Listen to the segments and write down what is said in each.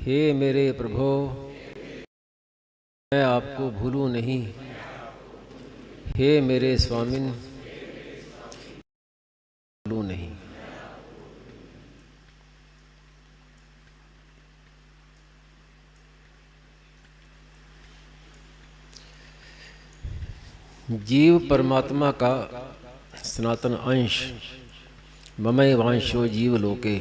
हे मेरे प्रभु, मैं आपको भूलूं नहीं। हे मेरे स्वामिन, भूलूं नहीं। जीव परमात्मा का सनातन अंश, ममय वांशो जीव लोके।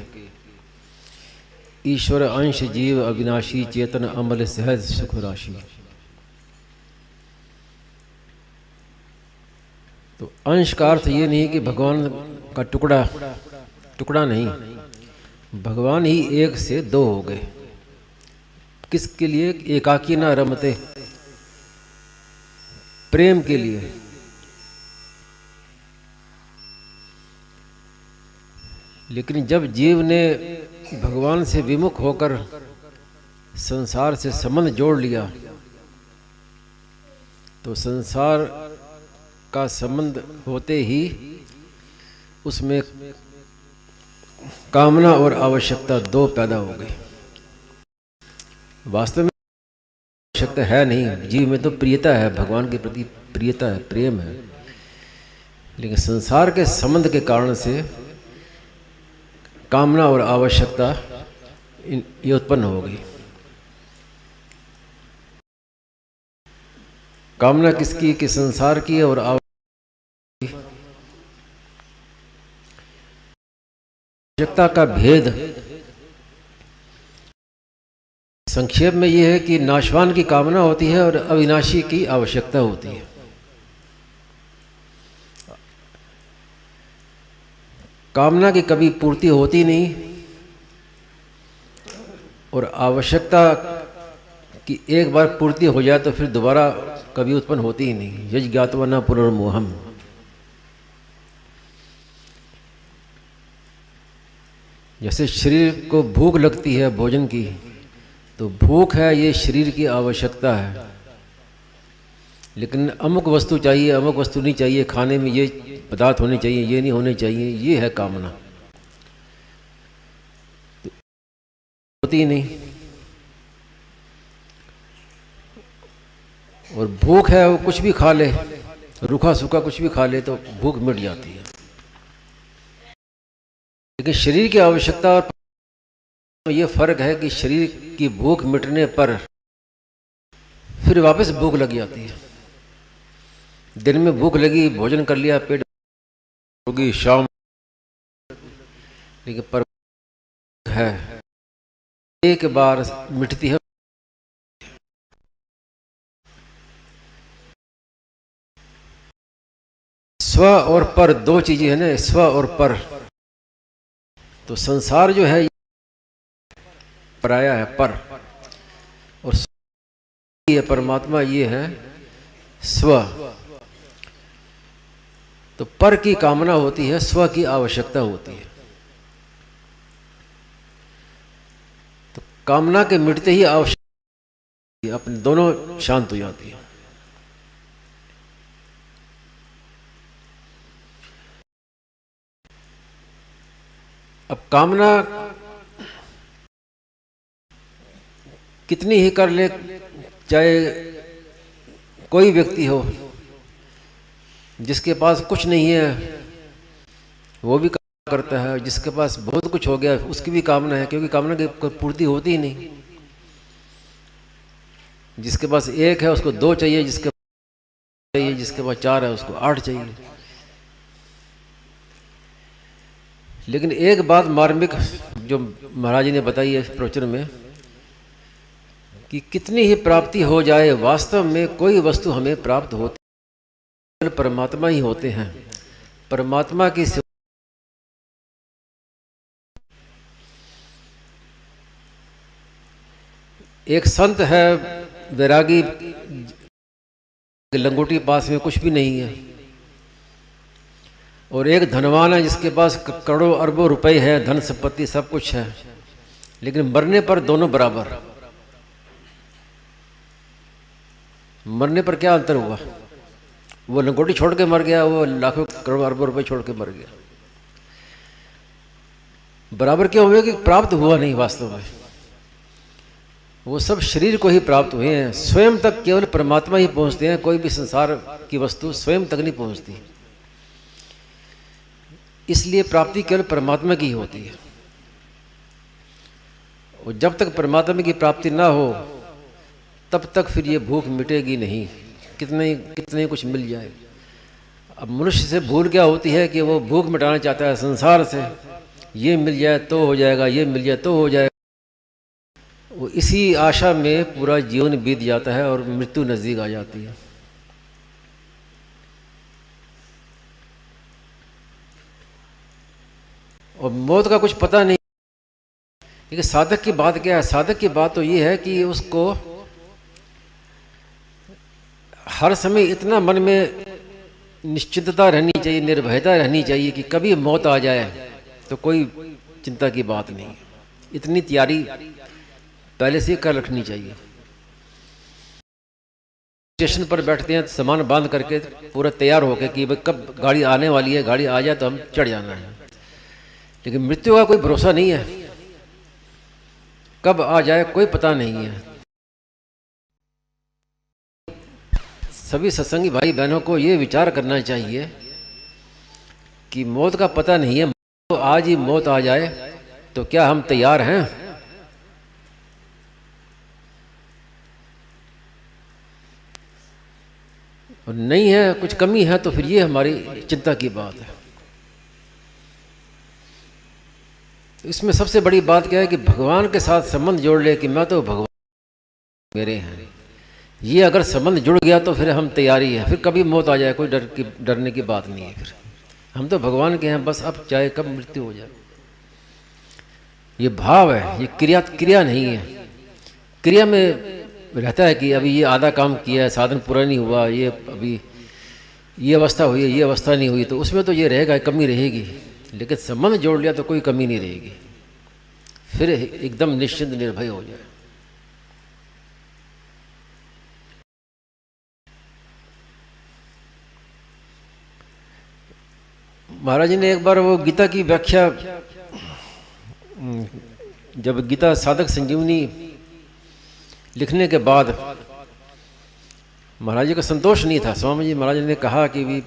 ईश्वर अंश जीव अविनाशी, चेतन अमल सहज सुख राशि। तो अंश का अर्थ ये नहीं कि भगवान का टुकड़ा टुकड़ा नहीं, भगवान ही एक से दो हो गए। किसके लिए? एकाकी न रमते, प्रेम के लिए। लेकिन जब जीव ने भगवान से विमुख होकर संसार से संबंध जोड़ लिया, तो संसार का संबंध होते ही उसमें कामना और आवश्यकता दो पैदा हो गई। वास्तव में आवश्यकता है नहीं, जीव में तो प्रियता है, भगवान के प्रति प्रियता है, प्रेम है। लेकिन संसार के संबंध के कारण से कामना और आवश्यकता ये उत्पन्न हो गई। कामना किसकी? कि संसार की, और आवश्यकता का भेद संक्षेप में यह है कि नाशवान की कामना होती है और अविनाशी की आवश्यकता होती है। कामना की कभी पूर्ति होती नहीं और आवश्यकता की एक बार पूर्ति हो जाए तो फिर दोबारा कभी उत्पन्न होती ही नहीं। यज ज्ञातवा न पुनर्मोहम। जैसे शरीर को भूख लगती है भोजन की, तो भूख है, ये शरीर की आवश्यकता है। लेकिन अमुक वस्तु चाहिए, अमुक वस्तु नहीं चाहिए, खाने में ये पदार्थ होने चाहिए, ये नहीं होने चाहिए, ये है कामना। तो होती नहीं। और भूख है, वो कुछ भी खा ले, रूखा सूखा कुछ भी खा ले तो भूख मिट जाती है। लेकिन शरीर की आवश्यकता और ये फर्क है कि शरीर की भूख मिटने पर फिर वापस भूख लग जाती है। दिन में भूख लगी, भोजन कर लिया, पेट होगी, शाम, लेकिन पर है एक बार मिटती है। स्व और पर दो चीजें हैं ना, स्व और पर। तो संसार जो है पराया है, पर, और ये परमात्मा ये है स्व। तो पर की कामना होती है, स्व की आवश्यकता होती है। तो कामना के मिटते ही आवश्यकता अपने दोनों शांत हो जाती है। अब कामना कितनी ही कर ले, चाहे कोई व्यक्ति हो जिसके पास कुछ नहीं है वो भी कामना करता है, जिसके पास बहुत कुछ हो गया उसकी भी कामना है, क्योंकि कामना की पूर्ति होती ही नहीं। जिसके पास एक है उसको दो चाहिए, जिसके पास चाहिए, जिसके पास चार है उसको 8 चाहिए। लेकिन एक बात मार्मिक जो महाराज जी ने बताई है इस प्रवचन में, कि कितनी ही प्राप्ति हो जाए, वास्तव में कोई वस्तु हमें प्राप्त होती, परमात्मा ही होते हैं। परमात्मा की एक संत है वैरागी, लंगोटी पास में कुछ भी नहीं है, और एक धनवान है जिसके पास करोड़ों अरबों रुपए है, धन संपत्ति सब कुछ है, लेकिन मरने पर दोनों बराबर। मरने पर क्या अंतर हुआ? वो लंगोटी छोड़ के मर गया, वो लाखों करोड़ों अरबों रुपए छोड़ के मर गया। बराबर क्यों हुए? कि प्राप्त हुआ नहीं वास्तव में। वो सब शरीर को ही प्राप्त हुए हैं, स्वयं तक केवल परमात्मा ही पहुंचते हैं, कोई भी संसार की वस्तु स्वयं तक नहीं पहुंचती। इसलिए प्राप्ति केवल परमात्मा की ही होती है। और जब तक परमात्मा की प्राप्ति ना हो तब तक फिर ये भूख मिटेगी नहीं, कितने कितने कुछ मिल जाए। अब मनुष्य से भूल क्या होती है कि वो भूख मिटाना चाहता है संसार से, ये मिल जाए तो हो जाएगा, ये मिल जाए तो हो जाएगा। वो इसी आशा में पूरा जीवन बीत जाता है और मृत्यु नज़दीक आ जाती है। और मौत का कुछ पता नहीं। लेकिन साधक की बात क्या है? साधक की बात तो ये है कि उसको हर समय इतना मन में निश्चिंतता रहनी चाहिए, निर्भयता रहनी चाहिए कि कभी मौत आ जाए तो कोई चिंता की बात नहीं। इतनी तैयारी पहले से कर रखनी चाहिए। स्टेशन पर बैठते हैं सामान बांध करके पूरा तैयार होकर कि भाई कब गाड़ी आने वाली है, गाड़ी आ जाए तो हम चढ़ जाना है। लेकिन मृत्यु का कोई भरोसा नहीं है, कब आ जाए कोई पता नहीं है। सभी सत्संगी भाई बहनों को ये विचार करना चाहिए कि मौत का पता नहीं है, तो आज ही मौत आ जाए तो क्या हम तैयार हैं? और नहीं है, कुछ कमी है तो फिर ये हमारी चिंता की बात है। इसमें सबसे बड़ी बात क्या है कि भगवान के साथ संबंध जोड़ ले कि मैं तो भगवान मेरे हैं। ये अगर संबंध जुड़ गया तो फिर हम तैयारी है, फिर कभी मौत आ जाए कोई डरने की बात नहीं है। फिर हम तो भगवान के हैं, बस अब चाहे कब मृत्यु हो जाए। ये भाव है, ये क्रिया नहीं है। क्रिया में रहता है कि अभी ये आधा काम किया है, साधन पूरा नहीं हुआ, ये अभी ये अवस्था हुई है, ये अवस्था नहीं हुई, तो उसमें तो ये रहेगा, कमी रहेगी। लेकिन संबंध जोड़ लिया तो कोई कमी नहीं रहेगी, फिर एकदम निश्चिंत निर्भय हो जाए। महाराज जी ने एक बार वो गीता की व्याख्या, जब गीता साधक संजीवनी लिखने के बाद महाराज जी का संतोष नहीं था। स्वामी जी महाराज ने कहा कि भी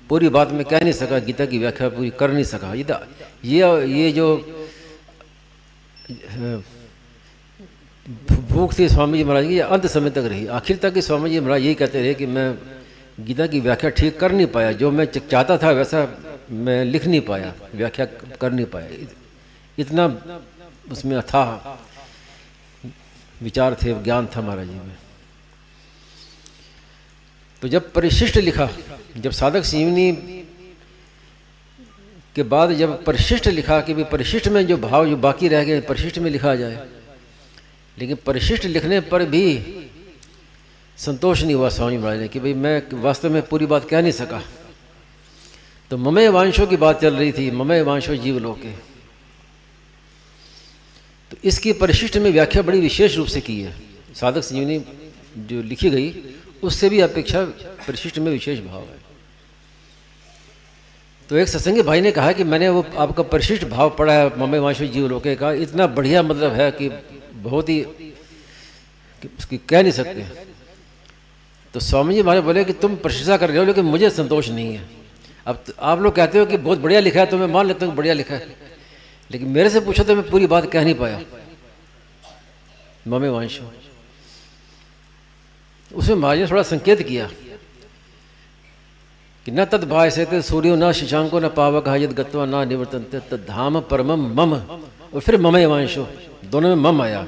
पूरी बात में कह नहीं सका, गीता की व्याख्या पूरी कर नहीं सका। ये जो भूख थी स्वामी जी महाराज की अंत समय तक रही। आखिर तक कि स्वामी जी महाराज यही कहते रहे कि मैं गीता की व्याख्या ठीक कर नहीं पाया, जो मैं चाहता था वैसा मैं लिख नहीं पाया, व्याख्या कर नहीं पाया। इतना उसमें अथाह विचार थे, ज्ञान था महाराज जी में। तो जब परिशिष्ट लिखा, जब साधक संजीवनी के बाद जब परिशिष्ट लिखा कि भाई परिशिष्ट में जो भाव जो बाकी रह गए परिशिष्ट में लिखा जाए, लेकिन परिशिष्ट लिखने पर भी संतोष नहीं हुआ स्वामी महाराज ने कि भाई मैं वास्तव में पूरी बात कह नहीं सका। तो ममय वांशों की बात चल रही थी, ममय वांशो जीवलोके। तो इसकी परिशिष्ट में व्याख्या बड़ी विशेष रूप से की है। साधक संजीवनी जो लिखी गई उससे भी अपेक्षा परिशिष्ट में विशेष भाव है। तो एक सत्संगी भाई ने कहा कि मैंने वो आपका परिशिष्ट भाव पढ़ा है ममय वांशो जीवलोके का, इतना बढ़िया मतलब है कि बहुत ही उसकी कह नहीं सकते। तो स्वामी जी महाराज बोले कि तुम प्रशंसा कर रहे हो लेकिन मुझे संतोष नहीं है। अब आप लोग कहते हो कि बहुत बढ़िया लिखा है तो मैं मान लेता हूँ बढ़िया लिखा है, लेकिन मेरे से पूछो तो मैं पूरी बात कह नहीं पाया। ममय वांशो उसमें महाराज ने थोड़ा संकेत किया कि न तद भाषते सूर्यो न शशांको न पावक यद गत्वा न निवर्तन्ते तद धाम परमम मम, और फिर ममय वांशो, दोनों में मम आया।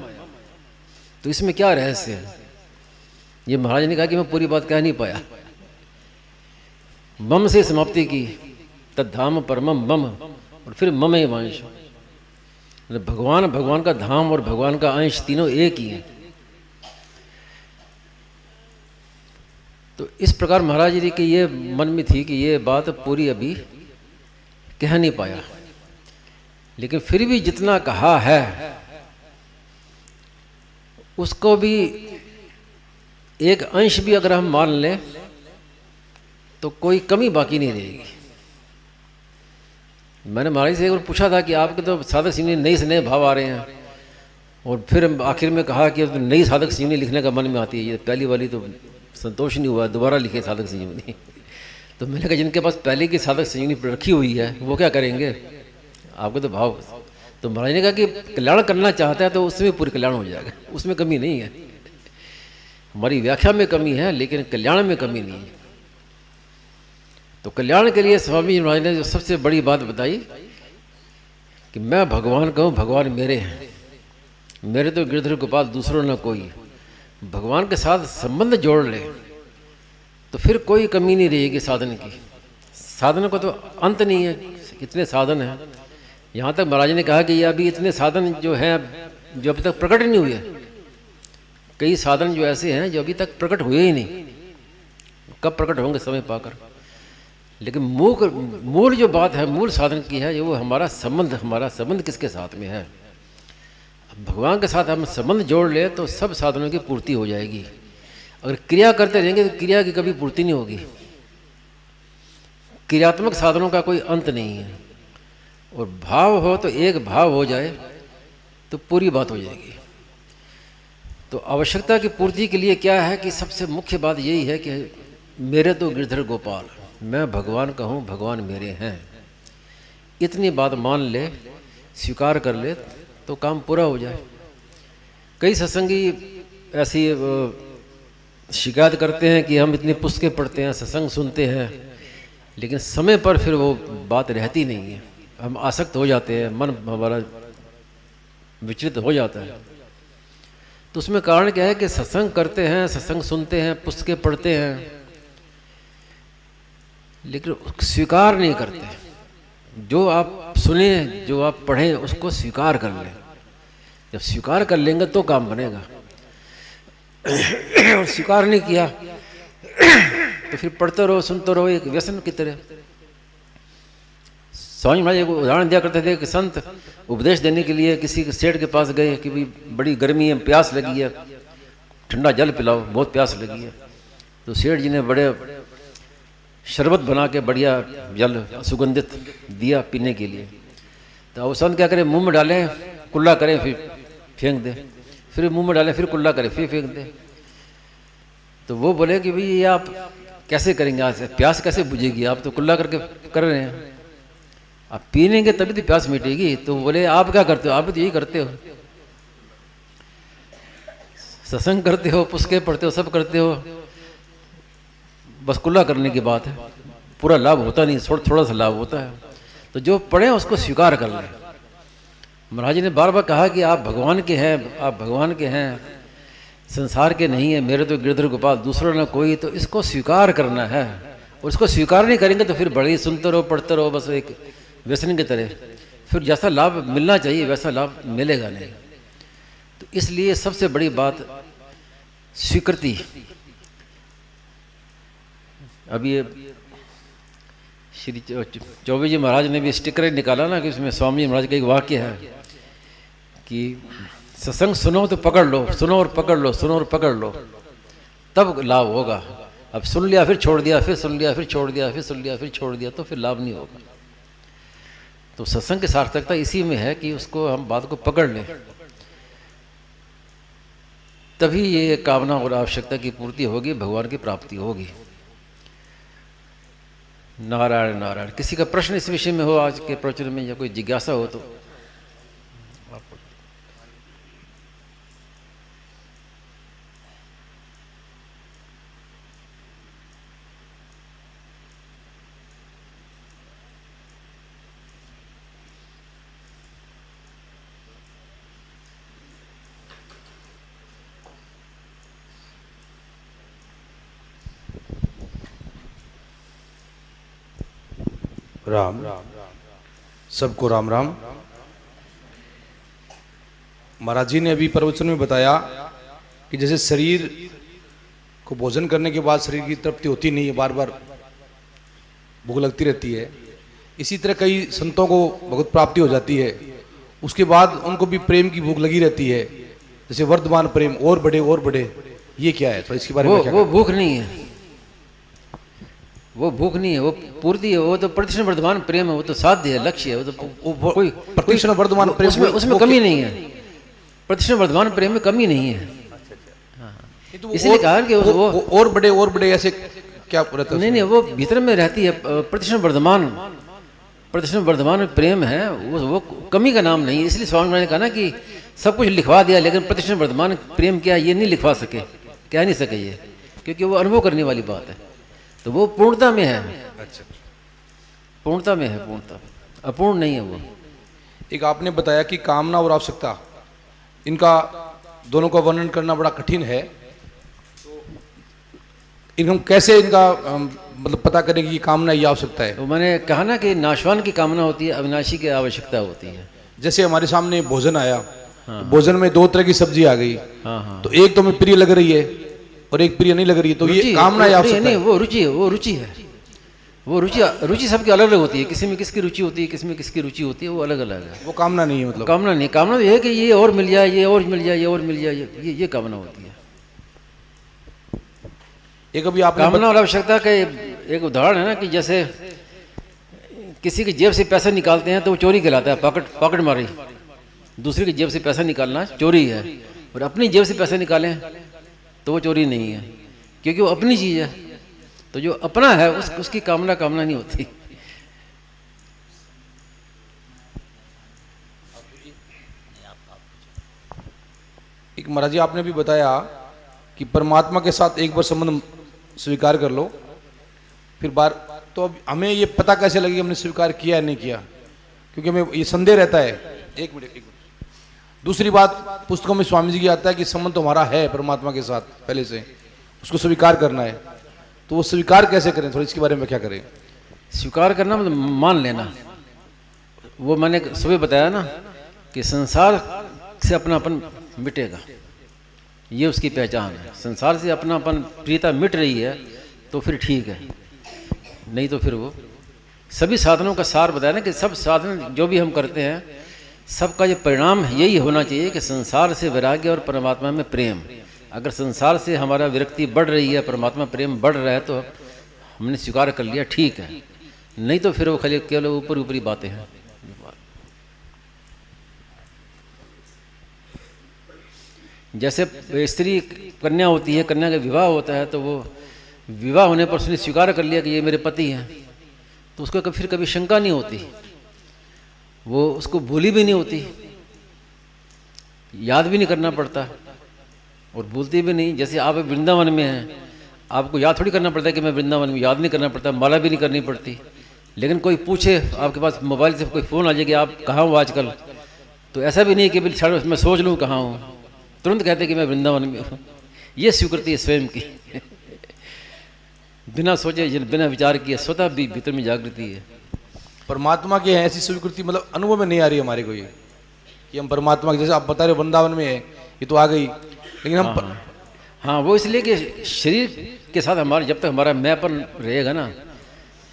तो इसमें क्या रहस्य है? ये महाराज ने कहा कि मैं पूरी बात कह नहीं पाया, मम से समाप्ति की, तद धाम परमम मम, और फिर ममय वांशो। भगवान का धाम और भगवान का अंश तीनों एक ही हैं। तो इस प्रकार महाराज जी के ये मन में थी कि ये बात पूरी अभी कह नहीं पाया, लेकिन फिर भी जितना कहा है उसको भी एक अंश भी अगर हम मान लें तो कोई कमी बाकी नहीं रहेगी। मैंने महाराज से एक बार पूछा था कि आपके तो साधक संजीवनी नए से नए भाव आ रहे हैं, और फिर आखिर में कहा कि अब नई साधक संजीवनी लिखने का मन में आती है, ये पहली वाली तो संतोष नहीं हुआ, दोबारा लिखे साधक संजीवनी। तो मैंने कहा जिनके पास पहले की साधक संजीवनी रखी हुई है वो क्या करेंगे, आपको तो भाव। तो महाराज ने कहा कि कल्याण करना चाहता है तो उसमें पूरी कल्याण हो जाएगा, उसमें कमी नहीं है। हमारी व्याख्या में कमी है लेकिन कल्याण में कमी नहीं है। तो कल्याण के लिए स्वामी जी महाराज ने जो सबसे बड़ी बात बताई कि मैं भगवान कहूँ, भगवान मेरे हैं, मेरे तो गिरधर गोपाल दूसरों न कोई। भगवान के साथ संबंध जोड़ ले तो फिर कोई कमी नहीं रहेगी साधन की। साधन को तो अंत नहीं है, कितने साधन हैं। यहाँ तक महाराज ने कहा कि ये अभी इतने साधन जो हैं जो अभी तक प्रकट नहीं हुए, कई साधन जो ऐसे हैं जो अभी तक प्रकट हुए ही नहीं, कब प्रकट होंगे समय पाकर। लेकिन मूल जो बात है, मूल साधन की है, वो हमारा संबंध किसके साथ में है। भगवान के साथ हम संबंध जोड़ ले तो सब साधनों की पूर्ति हो जाएगी। अगर क्रिया करते रहेंगे तो क्रिया की कभी पूर्ति नहीं होगी। क्रियात्मक साधनों का कोई अंत नहीं है। और भाव हो तो एक भाव हो जाए तो पूरी बात हो जाएगी। तो आवश्यकता की पूर्ति के लिए क्या है कि सबसे मुख्य बात यही है कि मेरे तो गिरधर गोपाल, मैं भगवान का हूँ, भगवान मेरे हैं। इतनी बात मान ले, स्वीकार कर ले तो काम पूरा हो जाए। कई सत्संगी ऐसी शिकायत करते हैं कि हम इतनी पुस्तकें पढ़ते हैं, सत्संग सुनते हैं, लेकिन समय पर फिर वो बात रहती नहीं है। हम आसक्त हो जाते हैं, मन हमारा विचलित हो जाता है। तो उसमें कारण क्या है कि सत्संग करते हैं, सत्संग सुनते हैं, पुस्तकें पढ़ते हैं, लेकिन स्वीकार नहीं करते। जो आप सुने, जो आप पढ़ें, उसको स्वीकार कर लें। जब स्वीकार कर लेंगे तो काम बनेगा। और स्वीकार नहीं किया तो फिर पढ़ते रहो, सुनते रहो, एक व्यसन की तरह। स्वामी महाराज एक उदाहरण दिया करते थे कि संत उपदेश देने के लिए किसी सेठ के पास गए कि भाई बड़ी गर्मी है, प्यास लगी है, ठंडा जल पिलाओ, बहुत प्यास लगी है। तो सेठ जी ने बड़े शरबत बना के बढ़िया जल सुगंधित दिया पीने के लिए। तो वो संत क्या करें, मुंह में डालें, कुल्ला करें, फिर फेंक दें, फिर मुंह में डालें, फिर कुल्ला करें, फिर फेंक दें। तो वो बोले कि भाई ये आप कैसे करेंगे, आज प्यास कैसे बुझेगी, आप तो कुल्ला करके कर रहे हैं, आप पीनेंगे तभी तो प्यास मिटेगी। तो बोले आप क्या करते हो, आप भी तो यही करते हो, सत्संग करते हो, पुस्तकें पढ़ते हो, सब करते हो, बस कुल्ला करने की बात है, पूरा लाभ होता नहीं, थोड़ा सा लाभ होता है। तो जो पढ़े उसको स्वीकार कर लें। महाराज ने बार बार कहा कि आप भगवान के हैं, आप भगवान के हैं, संसार के नहीं है, मेरे तो गिरधर गोपाल दूसरों ना कोई। तो इसको स्वीकार करना है। और इसको स्वीकार नहीं करेंगे तो फिर बड़े सुनते रहो, पढ़ते रहो, बस एक व्यसन की तरह। फिर जैसा लाभ मिलना चाहिए वैसा लाभ मिलेगा नहीं। तो इसलिए सबसे बड़ी बात स्वीकृति। अभी श्री चौबे जी महाराज ने भी स्टिकर निकाला ना कि उसमें स्वामी महाराज का एक वाक्य है कि सत्संग सुनो तो पकड़ लो, सुनो और पकड़ लो, सुनो और पकड़ लो, तब लाभ होगा। अब सुन लिया फिर छोड़ दिया, फिर सुन लिया फिर छोड़ दिया, फिर सुन लिया फिर छोड़ दिया, तो फिर लाभ नहीं होगा। तो सत्संग की सार्थकता इसी में है कि उसको हम बात को पकड़ लें, तभी ये कामना और आवश्यकता की पूर्ति होगी, भगवान की प्राप्ति होगी। नारायण नारायण। किसी का प्रश्न इस विषय में हो आज के प्रवचन में, या कोई जिज्ञासा हो तो राम। सबको राम राम। महाराज जी ने अभी प्रवचन में बताया कि जैसे शरीर को भोजन करने के बाद शरीर की तृप्ति होती नहीं है, बार बार भूख लगती रहती है, इसी तरह कई संतों को भगवत प्राप्ति हो जाती है, उसके बाद उनको भी प्रेम की भूख लगी रहती है, जैसे वर्धमान प्रेम, और बढ़े और बढ़े। ये क्या है, तो इसके बारे में क्या? वो भूख नहीं है, वो भूख नहीं है, वो पूर्ति है। वो तो प्रतिक्षण वर्धमान प्रेम है, वो तो साध्य है, लक्ष्य है। वो तो कोई प्रतिक्षण वर्धमान प्रेम उसमें कमी नहीं है। प्रतिष्ठा वर्धमान प्रेम में कमी नहीं है। ये तो इसलिए कहा कि वो और बड़े ऐसे क्या रहता है नहीं नहीं, वो भीतर में रहती है। प्रतिष्ठा वर्धमान प्रेम है, वो कमी का नाम नहीं है। इसलिए स्वामी ने कहा ना कि सब कुछ लिखवा दिया, लेकिन प्रतिष्ठा वर्धमान प्रेम क्या है ये नहीं लिखवा सके, कह नहीं सके ये, क्योंकि वो अनुभव करने वाली बात है। तो वो पूर्णता में है, अच्छा, पूर्णता में है, पूर्णता, अपूर्ण नहीं है वो। एक आपने बताया कि कामना और आवश्यकता, इनका दोनों का वर्णन करना बड़ा कठिन है। हम कैसे इनका मतलब पता करें कि ये कामना या आवश्यकता है? तो मैंने कहा ना कि नाशवान की कामना होती है, अविनाशी की आवश्यकता होती है। जैसे हमारे सामने भोजन आया, तो भोजन में दो तरह की सब्जी आ गई, हाँ हाँ, तो एक तो हमें प्रिय लग रही है और एक प्रिय नहीं लग रही है, तो ये कामना या आवश्यकता नहीं, है? वो रुचि है, वो रुचि है। वो रुचि सबकी अलग अलग होती है, किसी में किसकी रुचि होती है, किसी में किसकी रुचि होती है, वो अलग अलग है। वो कामना नहीं है मतलब? कामना नहीं, कामना तो ये है कि ये और मिल जाए, ये और मिल जाए, ये और मिल जाए, ये कामना होती है। एक अभी आपने कामना और आवश्यकता का एक उदाहरण है ना, कि जैसे किसी की जेब से पैसा निकालते हैं तो वो चोरी कहलाता है, पॉकेट मारी। दूसरे की जेब से पैसा निकालना चोरी है, और अपनी जेब से पैसा निकालें तो वो चोरी नहीं है, क्योंकि वो अपनी चीज़ है। तो जो अपना है उसकी कामना नहीं होती। एक महाराज जी आपने भी बताया कि परमात्मा के साथ एक बार संबंध स्वीकार कर लो, फिर बार, तो अब हमें ये पता कैसे लगेगा हमने स्वीकार किया या नहीं किया? क्योंकि हमें ये संदेह रहता है। एक मिनट। दूसरी बात, पुस्तकों में स्वामी जी की आता है कि संबंध तो हमारा है परमात्मा के साथ पहले से, उसको स्वीकार करना है। तो वो स्वीकार कैसे करें, थोड़ा इसके बारे में क्या करें? स्वीकार करना मतलब मान लेना। वो मैंने सुबह बताया ना कि संसार से अपनापन मिटेगा, ये उसकी पहचान है। संसार से अपनापन, प्रियता मिट रही है तो फिर ठीक है, नहीं तो फिर वो सभी साधनों का सार बताया ना कि सब साधन जो भी हम करते हैं, सबका ये परिणाम यही होना चाहिए कि संसार से वैराग्य और परमात्मा में प्रेम। अगर संसार से हमारा विरक्ति बढ़ रही है, परमात्मा प्रेम बढ़ रहा है, तो हमने स्वीकार कर लिया, ठीक है। नहीं तो फिर वो खाली केवल ऊपरी बातें हैं। जैसे स्त्री कन्या होती है, कन्या का विवाह होता है, तो वो विवाह होने पर उसने स्वीकार कर लिया कि ये मेरे पति हैं, तो उसको फिर कभी शंका नहीं होती, वो उसको भूली भी नहीं होती, याद भी नहीं करना पड़ता और भूलती भी नहीं। जैसे आप वृंदावन में हैं, आपको याद थोड़ी करना पड़ता है कि मैं वृंदावन में, याद नहीं करना पड़ता, माला भी नहीं करनी पड़ती। लेकिन कोई पूछे, आपके पास मोबाइल से कोई फ़ोन आ जाए कि आप कहाँ हो आजकल, तो ऐसा भी नहीं कि भाई मैं सोच लूँ कहाँ हूँ, तुरंत कहते कि मैं वृंदावन में हूँ। ये स्वीकृति है स्वयं की, बिना सोचे, बिना विचार किए, स्वतः भी भीतर में जागृति है। परमात्मा की है ऐसी स्वीकृति मतलब अनुभव में नहीं आ रही हमारे को, ये कि हम परमात्मा, जैसे आप बता रहे हो वृंदावन में है, ये तो आ गई, लेकिन हम हाँ, वो इसलिए कि शरीर के साथ हमारा, जब तक हमारा मैंपन रहेगा ना,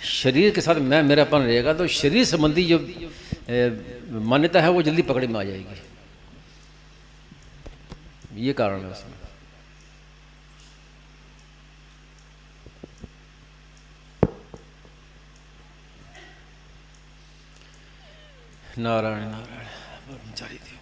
शरीर के साथ मेरापन रहेगा, तो शरीर संबंधी जो मान्यता है वो जल्दी पकड़ में आ जाएगी। ये कारण है उसमें। नारायण नारायण ब्रह्मचारी थे।